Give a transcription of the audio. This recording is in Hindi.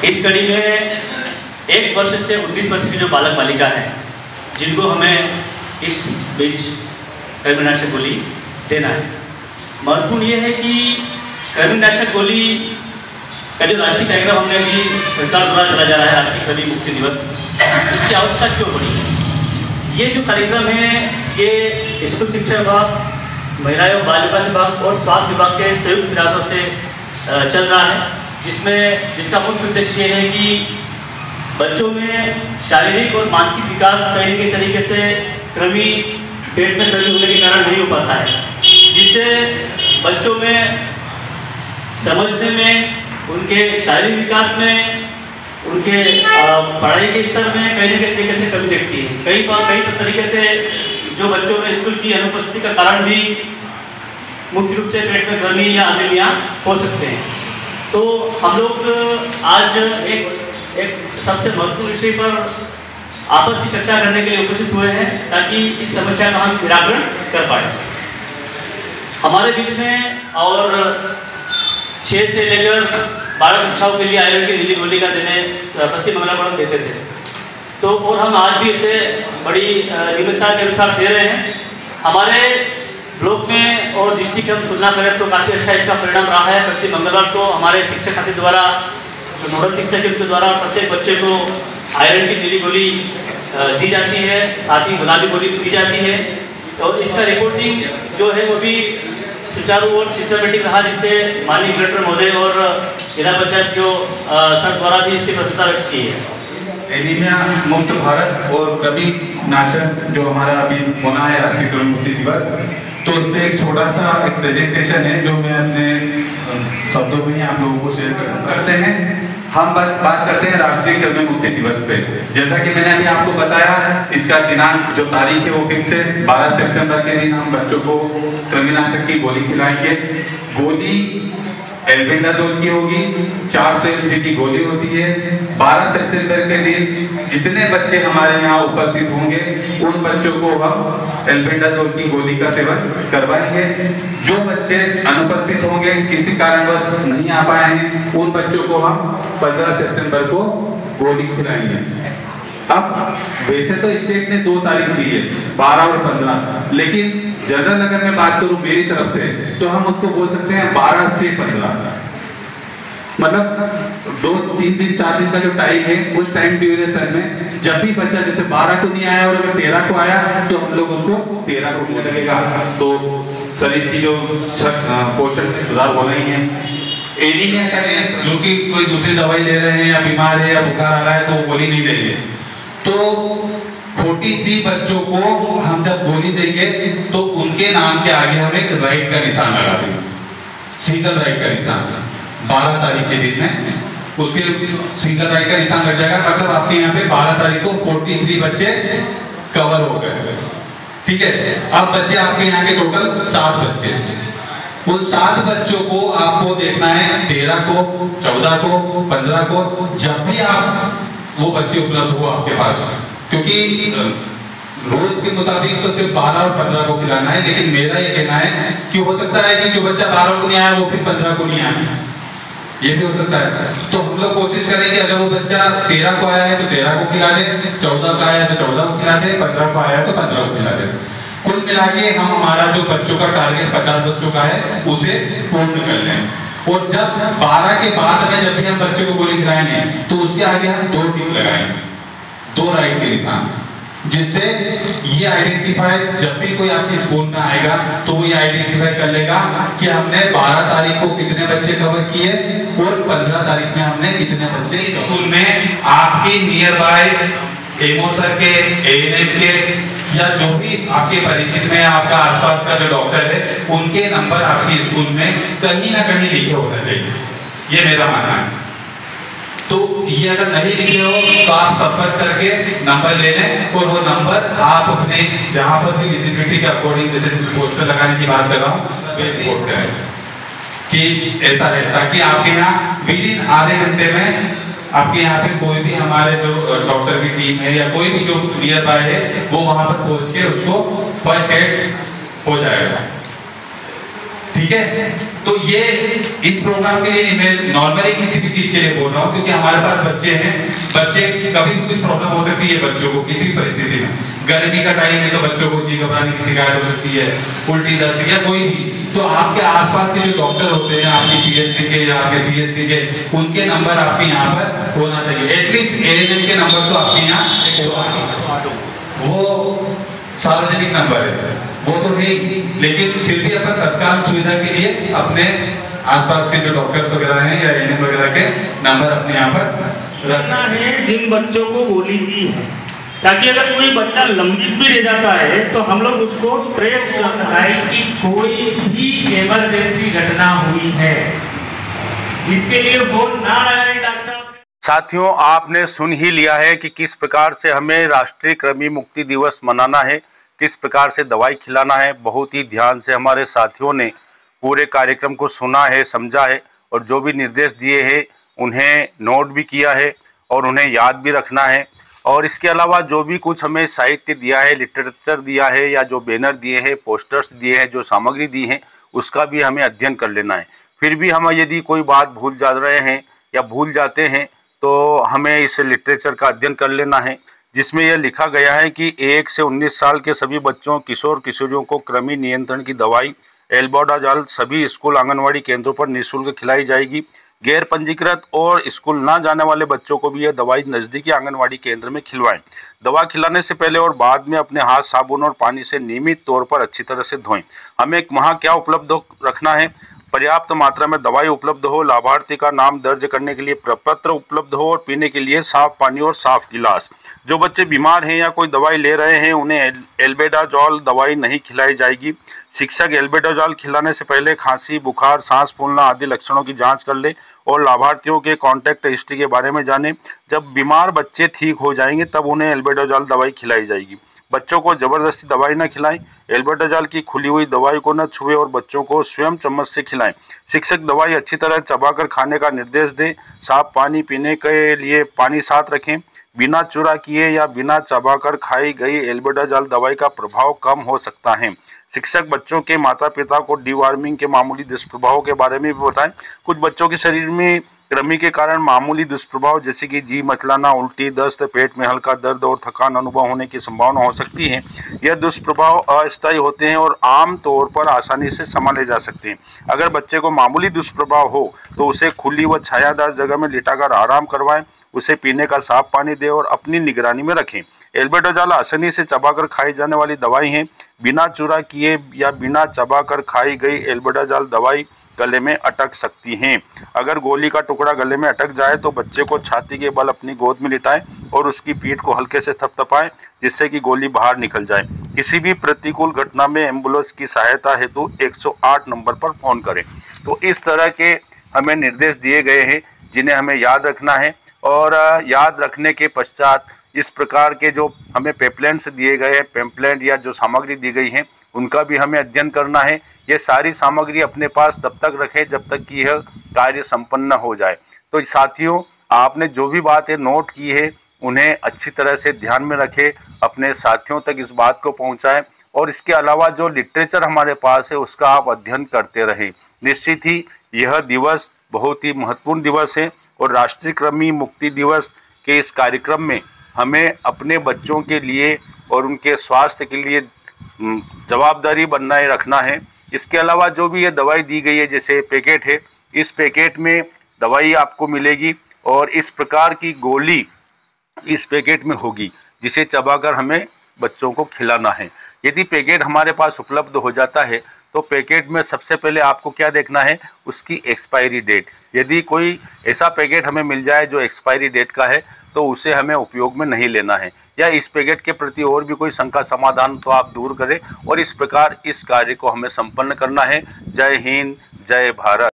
इस कड़ी में 1 वर्ष से 19 वर्ष की जो बालक बालिका हैं, जिनको हमें इस बीच कृमिनाशक गोली देना है। महत्वपूर्ण ये है कि कृमिनाशक गोली का जो राष्ट्रीय कार्यक्रम हमने अभी सरकार द्वारा चला जा रहा है, राष्ट्रीय कृमि मुक्ति दिवस, इसकी आवश्यकता क्यों पड़ी है? ये जो कार्यक्रम है ये स्कूल शिक्षा विभाग, महिला एवं बाल विकास विभाग और स्वास्थ्य विभाग के संयुक्त प्रयासों से चल रहा है, जिसका मुख्य उद्देश्य ये है कि बच्चों में शारीरिक और मानसिक विकास कहीं के तरीके से कृमि पेट में कृमि होने के कारण नहीं हो पाता है, जिससे बच्चों में समझने में, उनके शारीरिक विकास में, उनके पढ़ाई के स्तर में कहीं ना कहीं तरीके से कमी दिखती है। कई तरीके से जो बच्चों में स्कूल की अनुपस्थिति का कारण भी मुख्य रूप से पेट में कृमि या अनीमिया हो सकते हैं। तो हम लोग आज एक सबसे महत्वपूर्ण विषय पर आपस में चर्चा करने के लिए उपस्थित हुए हैं, ताकि इस समस्या का हम निराकरण कर पाए। हमारे बीच में और 6 से लेकर 12 कक्षाओं के लिए आयरन की नीली गोली का देने प्रति मंगलापण देते थे, तो और हम आज भी इसे बड़ी नियमितता के अनुसार दे रहे हैं। हमारे ब्लॉक में और डिस्ट्रिक्ट हम तुलना करें तो काफ़ी अच्छा इसका परिणाम रहा है। प्रति मंगलवार को हमारे शिक्षक साथी द्वारा, जो नोडल शिक्षक है उसके द्वारा प्रत्येक बच्चे को आयरन की नीली गोली दी जाती है, साथ ही गुलाबी गोली भी दी जाती है, और इसका रिपोर्टिंग जो है वो भी सुचारू और सिस्टमेटिक रहा, जिससे माननीय कलेक्टर महोदय और जिला पंचायत जो सर द्वारा भी इसकी प्रशंसा व्यक्त की है। एनीमिया मुक्त भारत और कृमि नाशक जो हमारा अभी होना है राष्ट्रीय कृमि मुक्ति दिवस, तो उसमें एक छोटा सा एक प्रेजेंटेशन है जो मैं अपने शब्दों में ही आप लोगों को शेयर करते हैं। हम बात करते हैं राष्ट्रीय कृमि मुक्ति दिवस पे। जैसा कि मैंने अभी आपको बताया, इसका दिनांक जो तारीख है वो फिक्स है। 12 सितंबर के दिन हम बच्चों को कृमिनाशक की गोली खिलाएंगे। गोली एल्बेंडाजोल की होगी, 400 mg की गोली होती है। 12 सितंबर के दिन जितने बच्चे हमारे यहाँ उपस्थित होंगे उन बच्चों को हम एल्बेंडाजोल की गोली का सेवन करवाएंगे। जो बच्चे अनुपस्थित होंगे, किसी कारणवश नहीं आ पाए हैं, उन बच्चों को हम 15 सितंबर को गोली खिलाएंगे। अब वैसे तो स्टेट ने 2 तारीख दी है, 12 और 15, लेकिन जनरल अगर मैं बात करूं मेरी तरफ से तो हम उसको बोल सकते हैं 12 से 15, मतलब 2, 3 दिन 4 दिन का जो टाइम है, उस टाइम ड्यूरेशन में जब भी बच्चा जैसे 12 को नहीं आया और अगर 13 को आया तो हम लोग उसको 13 को मिलने लगेगा। तो शरीर की जो पोषण में सुधार होना ही है। एनीमिया करें जो कि कोई दूसरी दवाई ले रहे हैं या बीमार है या बुखार आ रहा है तो वो गोली नहीं देंगे। तो 43 बच्चों को हम जब गोली देंगे तो उनके नाम के आगे हम एक राइट का निशान लगा देंगे, सिंगल राइट का निशान। 12 तारीख के दिन में उसके सिंगल राइट का निशान लग जाएगा, मतलब आपके यहाँ पे 12 तारीख को 43 बच्चे कवर हो गए। ठीक है, अब बच्चे आपके यहाँ के टोटल 7 बच्चे। उन 7 बच्चों को आपको देखना है 13 को, 14 को, 15 को, जब भी आप वो बच्चे उपलब्ध हो आपके पास, क्योंकि रूल्स के मुताबिक तो सिर्फ 12 और 15 को खिलाना है। लेकिन मेरा ये कहना है कि हो सकता है कि जो बच्चा 12 को नहीं आया वो फिर 15 को नहीं आया, ये भी हो सकता है। तो हम लोग कोशिश करेंगे अगर वो बच्चा 13 को आया है तो 13 को खिला दे, 14 का आया है तो 14 को खिला दे, 15 को आया है तो 15 को खिला दे। कुल मिला के हम हमारा जो बच्चों का टारगेट 50 बच्चों का है उसे पूर्ण कर लें। और जब 12 के बाद में जब भी हम बच्चे को गोली खिलाएंगे तो उसके आगे हम 2 टिक लगाएंगे, 2 राइट के निशान, जिससे ये आइडेंटिफाई, जब भी कोई आपके स्कूल में आएगा तो वो ये आइडेंटिफाई कर लेगा कि हमने 12 तारीख को कितने बच्चे कवर किए और 15 तारीख में हमने कितने बच्चे। स्कूल में आपके नियर बाय एमओ सर के, एएनएम के या जो भी आपके परिचित में आपका आसपास का जो डॉक्टर है उनके नंबर आपके स्कूल में कहीं ना कहीं लिखे होना चाहिए, ये मेरा मानना है। तो ये अगर नहीं लिखे हो तो आप संपर्क करके नंबर ले लें और वो नंबर आप अपने जहां पर भी विजिबिलिटी के अकॉर्डिंग, जैसे पोस्टर लगाने की बात कर रहा हूँ, रिपोर्ट करें कि ऐसा है, ताकि आपके यहाँ विद इन आधे घंटे में आपके यहाँ पे कोई भी हमारे जो डॉक्टर की टीम है या कोई भी जो नियर बाय है वो वहां पर पहुंच के उसको फर्स्ट एड हो जाएगा। ठीक है, तो ये इस प्रोग्राम के लिए मैं नॉर्मली किसी भी चीज के लिए बोल रहा हूँ, क्योंकि हमारे पास बच्चे हैं, बच्चे कभी भी कुछ प्रॉब्लम हो सकती है बच्चों को किसी भी परिस्थिति में। गर्मी का टाइम है तो बच्चों को जी घबराने की शिकायत हो सकती है, उल्टी दस्त या कोई भी, तो आपके आसपास के जो डॉक्टर होते हैं आपकी पीएचसी के या आपके सीएचसी के, उनके नंबर आपके यहाँ पर होना चाहिए। एटलीस्ट एएनएम के नंबर तो आपके यहाँ वो सार्वजनिक नंबर है, वो तो है ही, लेकिन फिर भी अपन तत्काल सुविधा के लिए अपने आसपास के जो डॉक्टर्स वगैरह हैं या एएनएम वगैरह के नंबर अपने यहाँ पर रखना है जिन बच्चों को गोली दी है, ताकि अगर कोई बच्चा लंबित भी रह जाता है तो हम लोग उसको ट्रेस कर पाए कि कोई भी इमरजेंसी घटना हुई है। इसके लिए वो ना लगाए डॉक्टर साहब। साथियों, आपने सुन ही लिया है कि किस प्रकार से हमें राष्ट्रीय कृमि मुक्ति दिवस मनाना है, किस प्रकार से दवाई खिलाना है। बहुत ही ध्यान से हमारे साथियों ने पूरे कार्यक्रम को सुना है, समझा है, और जो भी निर्देश दिए हैं उन्हें नोट भी किया है और उन्हें याद भी रखना है। और इसके अलावा जो भी कुछ हमें साहित्य दिया है, लिटरेचर दिया है, या जो बैनर दिए हैं, पोस्टर्स दिए हैं, जो सामग्री दी है, उसका भी हमें अध्ययन कर लेना है। फिर भी हम यदि कोई बात भूल जा रहे हैं या भूल जाते हैं तो हमें इस लिटरेचर का अध्ययन कर लेना है, जिसमें यह लिखा गया है कि 1 से 19 साल के सभी बच्चों, किशोर किशोरियों को कृमि नियंत्रण की दवाई एल्बेंडाजॉल सभी स्कूल आंगनवाड़ी केंद्रों पर निःशुल्क खिलाई जाएगी। गैर पंजीकृत और स्कूल ना जाने वाले बच्चों को भी यह दवाई नज़दीकी आंगनवाड़ी केंद्र में खिलवाएं। दवा खिलाने से पहले और बाद में अपने हाथ साबुन और पानी से नियमित तौर पर अच्छी तरह से धोएं। हमें वहाँ क्या उपलब्ध रखना है? पर्याप्त मात्रा में दवाई उपलब्ध हो, लाभार्थी का नाम दर्ज करने के लिए प्रपत्र उपलब्ध हो और पीने के लिए साफ पानी और साफ गिलास। जो बच्चे बीमार हैं या कोई दवाई ले रहे हैं उन्हें एल्बेंडाजॉल दवाई नहीं खिलाई जाएगी। शिक्षक एल्बेंडाजॉल खिलाने से पहले खांसी, बुखार, सांस फूलना आदि लक्षणों की जांच कर ले और लाभार्थियों के कॉन्टैक्ट हिस्ट्री के बारे में जाने। जब बीमार बच्चे ठीक हो जाएंगे तब उन्हें एल्बेंडाजॉल दवाई खिलाई जाएगी। बच्चों को जबरदस्ती दवाई न खिलाएं। एल्बेंडाजॉल की खुली हुई दवाई को न छुएं और बच्चों को स्वयं चम्मच से खिलाएं। शिक्षक दवाई अच्छी तरह चबाकर खाने का निर्देश दें। साफ पानी पीने के लिए पानी साथ रखें। बिना चूरा किए या बिना चबाकर खाई गई एल्बेंडाजॉल दवाई का प्रभाव कम हो सकता है। शिक्षक बच्चों के माता पिता को डिवॉर्मिंग के मामूली दुष्प्रभावों के बारे में भी बताएं। कुछ बच्चों के शरीर में कृमि के कारण मामूली दुष्प्रभाव जैसे कि जी मचलाना, उल्टी, दस्त, पेट में हल्का दर्द और थकान अनुभव होने की संभावना हो सकती है। यह दुष्प्रभाव अस्थायी होते हैं और आम तौर पर आसानी से संभाले जा सकते हैं। अगर बच्चे को मामूली दुष्प्रभाव हो तो उसे खुली व छायादार जगह में लिटाकर आराम करवाएं। उसे पीने का साफ पानी दें और अपनी निगरानी में रखें। एल्बेंडाजॉल आसानी से चबाकर खाई जाने वाली दवाई है। बिना चूरा किए या बिना चबाकर खाई गई एल्बेंडाजॉल दवाई गले में अटक सकती हैं। अगर गोली का टुकड़ा गले में अटक जाए तो बच्चे को छाती के बल अपनी गोद में लिटाएं और उसकी पीठ को हल्के से थपथपाएं जिससे कि गोली बाहर निकल जाए। किसी भी प्रतिकूल घटना में एम्बुलेंस की सहायता हेतु 108 नंबर पर फोन करें। तो इस तरह के हमें निर्देश दिए गए हैं जिन्हें हमें याद रखना है। और याद रखने के पश्चात इस प्रकार के जो हमें पेम्पलेट्स दिए गए हैं, पेम्पलेट या जो सामग्री दी गई है उनका भी हमें अध्ययन करना है। ये सारी सामग्री अपने पास तब तक रखें जब तक कि यह कार्य संपन्न हो जाए। तो साथियों, आपने जो भी बातें नोट की है उन्हें अच्छी तरह से ध्यान में रखें, अपने साथियों तक इस बात को पहुंचाएं और इसके अलावा जो लिटरेचर हमारे पास है उसका आप अध्ययन करते रहें। निश्चित ही यह दिवस बहुत ही महत्वपूर्ण दिवस है और राष्ट्रीय कृमि मुक्ति दिवस के इस कार्यक्रम में हमें अपने बच्चों के लिए और उनके स्वास्थ्य के लिए जवाबदारी बनाए रखना है। इसके अलावा जो भी ये दवाई दी गई है, जैसे पैकेट है, इस पैकेट में दवाई आपको मिलेगी और इस प्रकार की गोली इस पैकेट में होगी जिसे चबाकर हमें बच्चों को खिलाना है। यदि पैकेट हमारे पास उपलब्ध हो जाता है तो पैकेट में सबसे पहले आपको क्या देखना है, उसकी एक्सपायरी डेट। यदि कोई ऐसा पैकेट हमें मिल जाए जो एक्सपायरी डेट का है तो उसे हमें उपयोग में नहीं लेना है, या इस पैकेट के प्रति और भी कोई शंका समाधान तो आप दूर करें और इस प्रकार इस कार्य को हमें संपन्न करना है। जय हिंद, जय भारत।